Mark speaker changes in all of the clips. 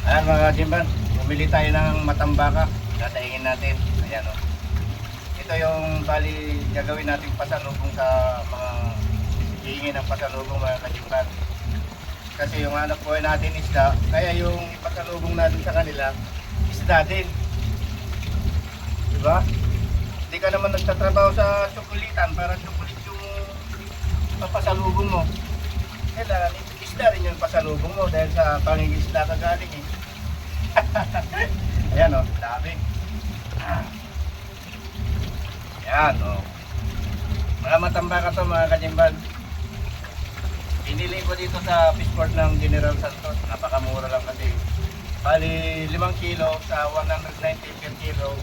Speaker 1: Ayan mga Jimban, bumili tayo ng matambaka. Dadaingin natin. Ayan o. Ito yung bali gagawin nating pasalubong sa mga hihingi ng pasalubong mga Kajimban. Kasi yung anak buhay natin isda, kaya yung ipasalubong natin sa kanila, isda din. Diba? Hindi ka naman nagtatrabaho sa tsukulitan para tsukulit yung papasalubong mo. Kailangan isda rin yung pasalubong mo dahil sa pangingisda ka galing eh. Ayan o, dami. Ayan o. Mga matambaka to mga Kajimban. Pinili ko dito sa fishport ng General Santos. Napakamura lang kasi. Bali 5 kilo sa 190 per kilo.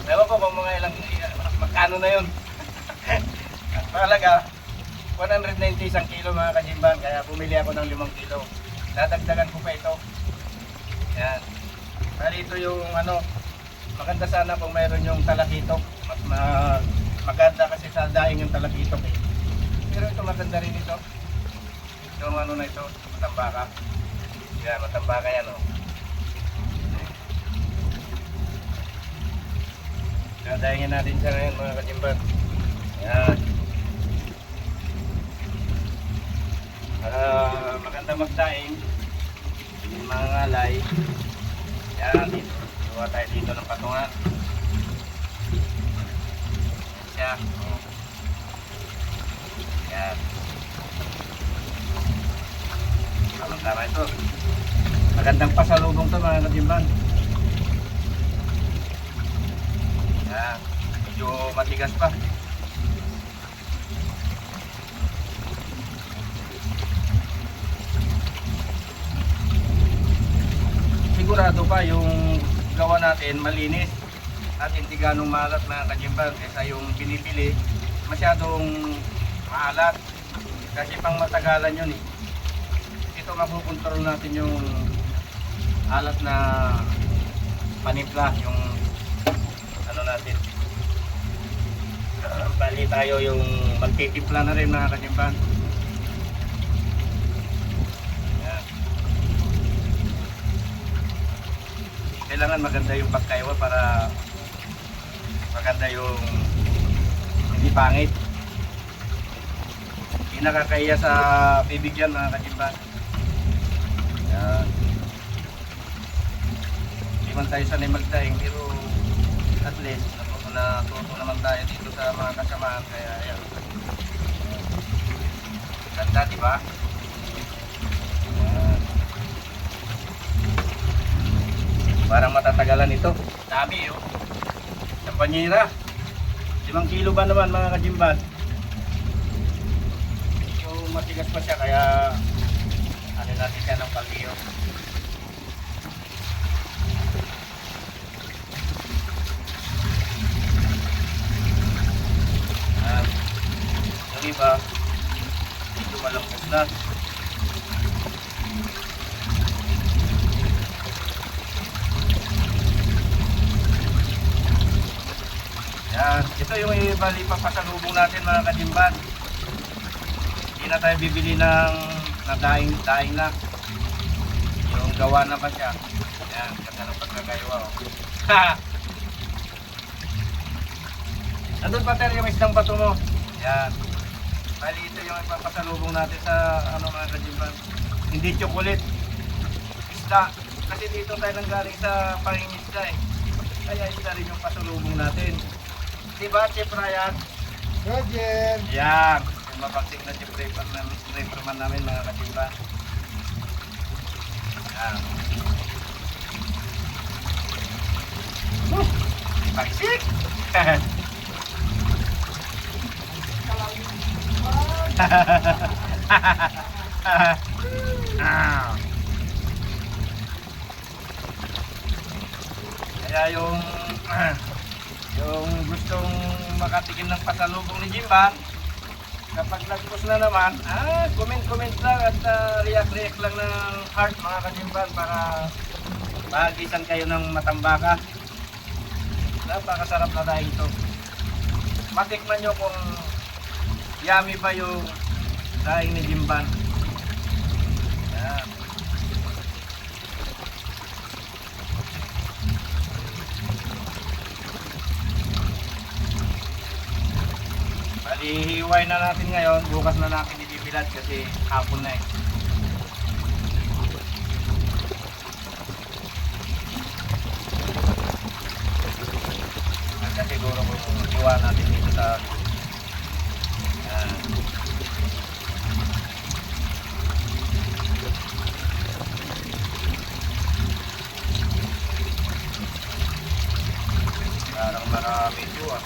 Speaker 1: Ewan ko kung mga ilang magkano na yun. Mahalaga 190 isang kilo mga Kajimban. Kaya bumili ako ng 5 kilo. Dadagdagan ko pa ito. Yan. Bali ito yung ano, maganda sana kung mayroon yung talakitok. Mas maganda kasi sa daing yung talakitok eh. Pero ito maganda rin ito. Yung ano na ito, matambaka. Yan, matambaka yan oh. Dadaingin natin siya ngayon mga Kajimban. Yan. Maganda magdaing. Yung mga ngalay. Yan, dito. Gawa tayo dito ng patungan. Yan siya. Oh. Yan. Tama ito. Magandang pasalubong to mga Kajimban. Yan. Medyo matigas pa. Sigurado pa yung gawa natin malinis at hindi ganong maalat mga Kajimban kaysa yung binibili masyadong maalat kasi pang matagalan yun eh. Ito mapukontrol natin yung alat na panimpla, yung ano natin bali tayo yung magtitimpla na rin mga Kajimban. Kailangan maganda yung pagkaiwa para maganda yung hindi pangit. Hindi nakakaya sa bibigyan mga Kajimban. Yan. Hindi man tayo sanay magdaing pero at least natuto naman tayo dito sa mga kasamaan. Kaya yan. Ganda diba? Yan. Parang matatagalan ito. Dami oh. Sa panyera. 5 kilo ba naman mga Kajimban? So matigas pa siya kaya ano natin siya ng palio. Yung iba ito malambot na. Yan. Ito yung ibali papasalubong natin mga Kajimban. Hindi na tayo bibili ng daing na. Yung gawa na pa siya. Yan, ganda ng pagkagaywa oh. Nandun pa tayo yung isdang bato mo. Yan. Bali ito yung ipapasalubong natin sa ano mga Kajimban. Hindi chocolate. Isda. Kasi dito tayo nanggaling sa pangingisda eh. Kaya isda rin yung pasalubong natin. Diba, Chef Ryan?
Speaker 2: Roger!
Speaker 1: Yan. Yung mapagsing na Chef Rayman namin mga Kajimban. Yan. Pagsik! Kaya yung gustong makatikim ng pasalubong ni Jimban, kapag nagpos na naman, comment lang at react lang ng heart mga Kajimban para mahagisan kayo ng matambaka. Napakasarap na dahil ito. Matikman nyo kung yummy ba yung daing ni Jimban. Yan. iuway na natin ngayon, bukas na natin ibibilad kasi hapon na eh. Hanggang siguro kung iwa natin dito sa parang marami ito ah.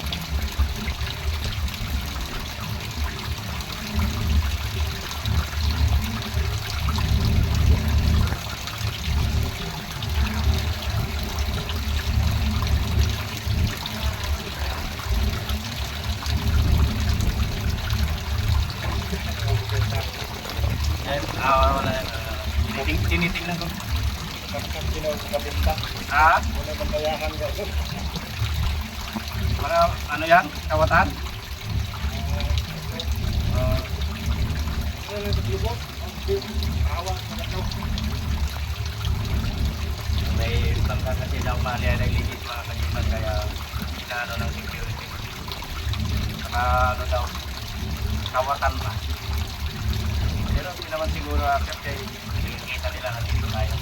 Speaker 1: Wala yan. Tinitingnan ko. Ah?
Speaker 2: Wala bandayahan ka.
Speaker 1: Para ano yan? Kawatan? May bangka kasi na umali ay nagligit mga kaliman kaya inaano ng security. Saka ano daw, kawatan pa. Pero hindi naman siguro akit kay kita nila na dito tayo.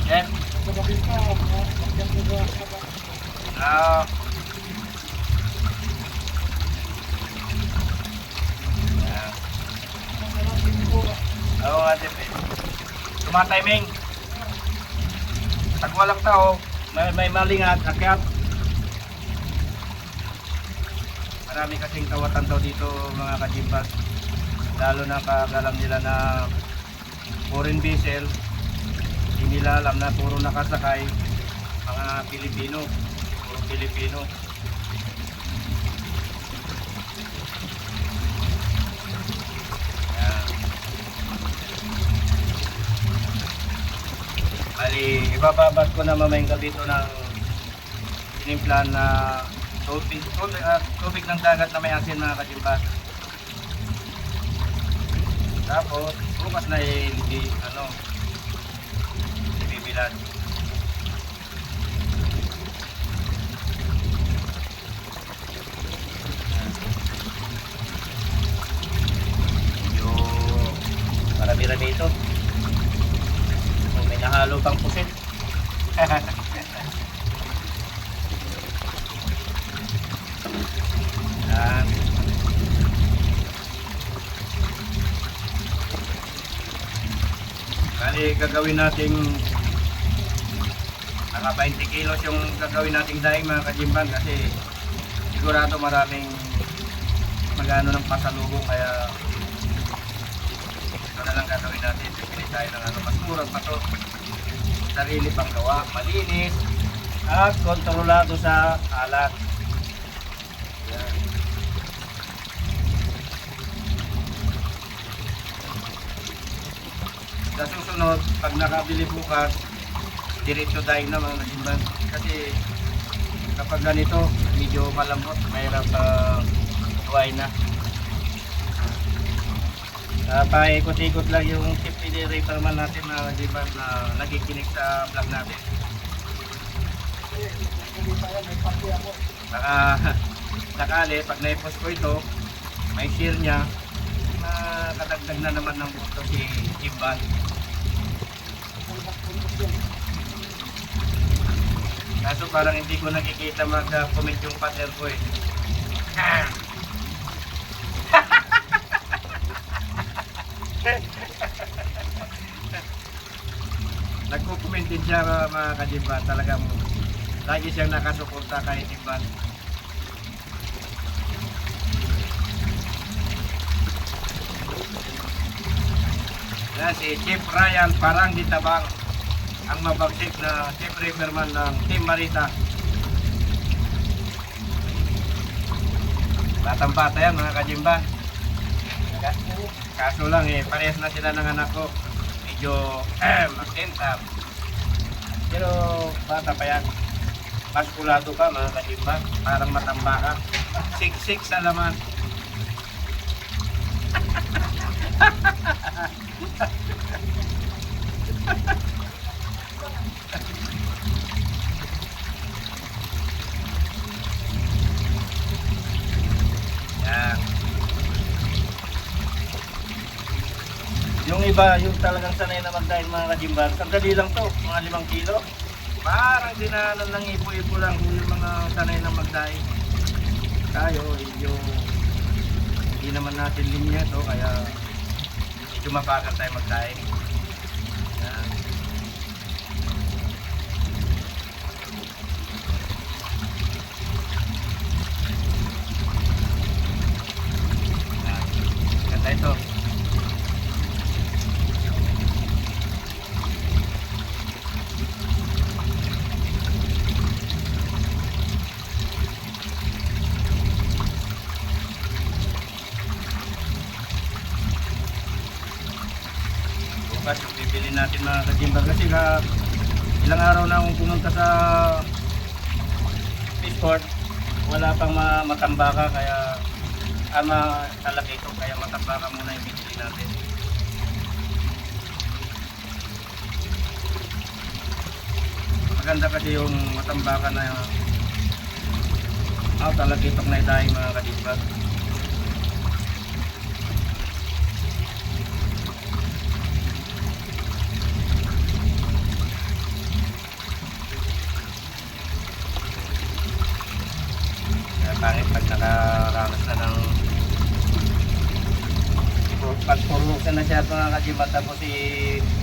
Speaker 1: Yes. Oo nga, Jeff eh. Tumatiming. Pag walang tao, may malingat, akyat. Marami kasing kawatan daw dito mga kajimbat. Lalo na pag alam nila na foreign vessel, hindi nila alam na puro nakasakay mga Pilipino. Puro Pilipino. Bali, ibababad ko na mamayang gabi ito ng tinimplan na tubig ng dagat na may asin mga kajimbat. Tapos, bukas na ibibilad. Medyo marami-rami ito. May nahalo pang pusit. Yan. Kali gagawin nating naka 20 kilos yung gagawin nating daing mga kajimban kasi sigurado maraming magano ng pasalubong kaya ito na lang gagawin natin. Bibili tayo ng mas murang pato. Sarili pang gawa, malinis at kontrolado sa alat. Yan. Sa susunod, pag nakabili bukas, diretso dahil na mga kajimban. Kasi kapag ganito, medyo malambot, mahirap tuway na. Paikot-ikot lang yung tip repair man natin na kajimban na nakikinig sa vlog natin. Baka sakali, pag naipost ko ito, may share niya, nakadagdag na naman ng buto si Jimban. Kaso parang hindi ko nakikita mag-comment yung partner ko eh. Nagko-comment din siya mga kajimban. Talagang lagi siyang nakasuporta kay Jimban. Yan si Chief Ryan Parang Ditabang, ang mabagsik na Chief Repairman ng Team Marita. Batang bata yan mga kajimban. Kaso lang eh, parehas na sila ng anak ko. Medyo magtentap. Pero bata pa yan. Maskulado ka mga kajimban. Parang matamba ka. Siksik sa laman. Yan. Yung iba, yung talagang sanay na magdaing mga kajimban, sandali lang to, mga 5 kilo. Parang dinaanan ng ipo-ipo lang yung mga sanay na magdaing. Tayo, yung hindi naman natin linya to, kaya medyo mabagal tayo magdaing. Yan. Yan. Ganda ito. Bukas yung bibili natin mga kajimba kasi ilang araw na akong pumunta sa Fishport, wala pang matambaka kaya talaga ito kaya matambaka muna yung bibili natin. Maganda kasi yung matambaka na talaga itong naitahing mga kajimba. Pangit pag nakaranas na ng pagpurusan na siya mga kajimat tapos si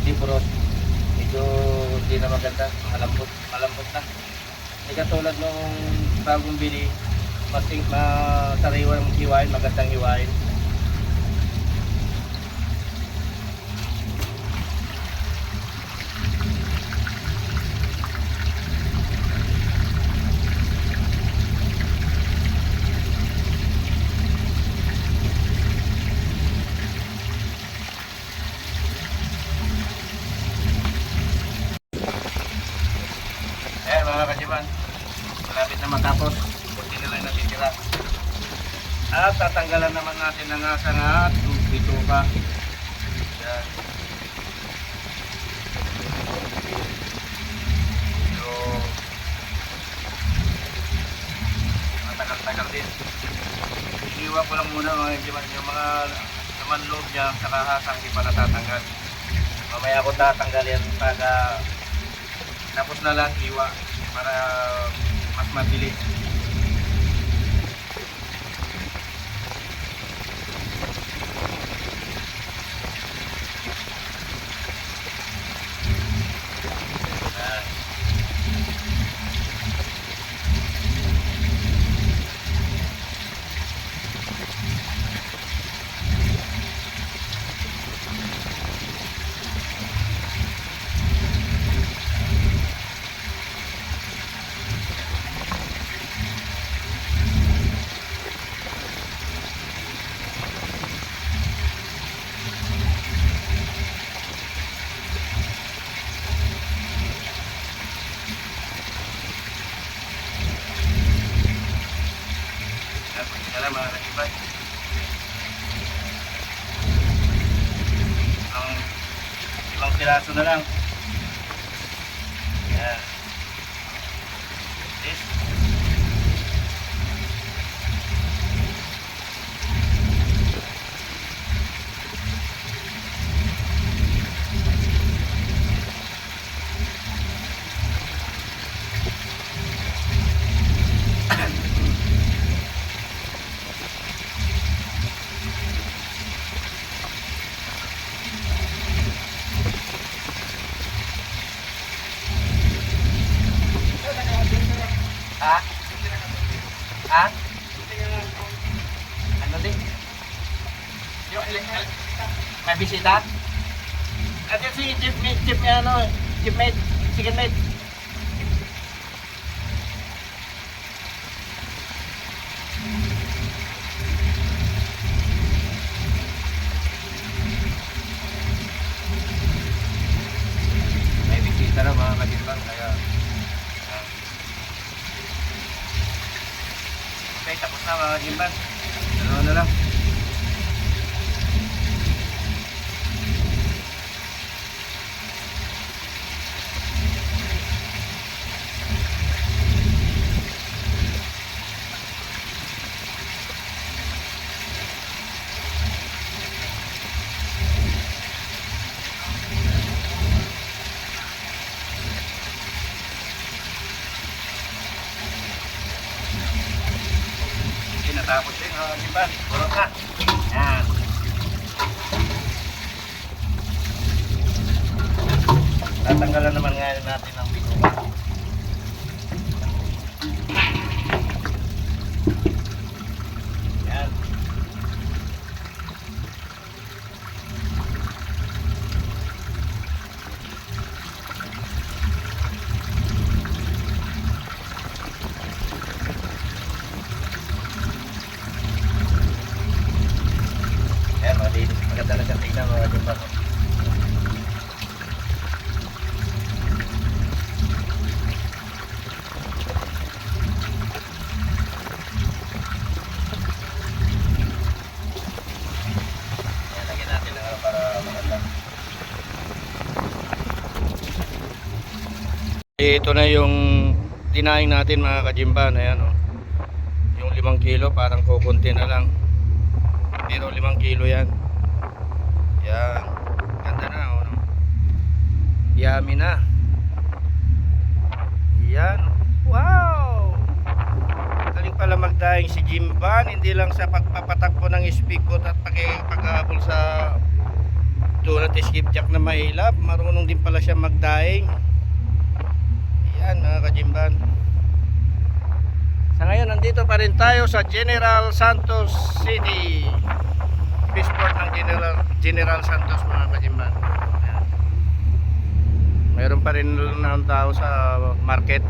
Speaker 1: Libros medyo hindi na maganda, malambot na hindi katulad nung bagong bili masariwang hiwain, magandang hiwain. Mga kajiban, malapit na matapos, kunti na lang natitira at tatanggalan naman natin ng asang at bituka. Yan. So matagal-tagal din, iniwan ko lang muna mga kajiban yung mga naman loob niya sa kahasang di pa natatanggal. Mamaya ako tatanggalin pag tapos na lang iwa para mas mabilis. Kaya mga kaibigan, ibang piraso na lang. Yan. This. Ha? Ha? Ano din? Yung may bisita? At yung si Jeep ano, Jeepmate, second mate. May bisita na mga katimbang kaya okay, tapos na mga katimbang. Dalawa na lang. kajimban. Puro na. Yan. Tatanggalan naman ngayon natin ang bituka. Yan. Yan, malinis. Maganda na siya tingnan mga kajimban. Lagyan natin ng ano para maganda. Ito na yung dinaing natin mga kajimban. Ayan o. Yung 5 kilo parang kukunti na lang. Pero 5 kilo yan. Yan. Ganda na o. Yummy na. Yan. Wow! Galing pala magdaing si Jimban. Hindi lang sa pagpapatakbo ng speedboat at pag-ahabol sa tulad skipjack na mahilap. Marunong din pala siya magdaing. Yan mga kajimban. Sa ngayon nandito pa rin tayo sa General Santos City. Fishport ng General Santos mga kajimban. Yan. Mayroon pa rin ng tao sa market.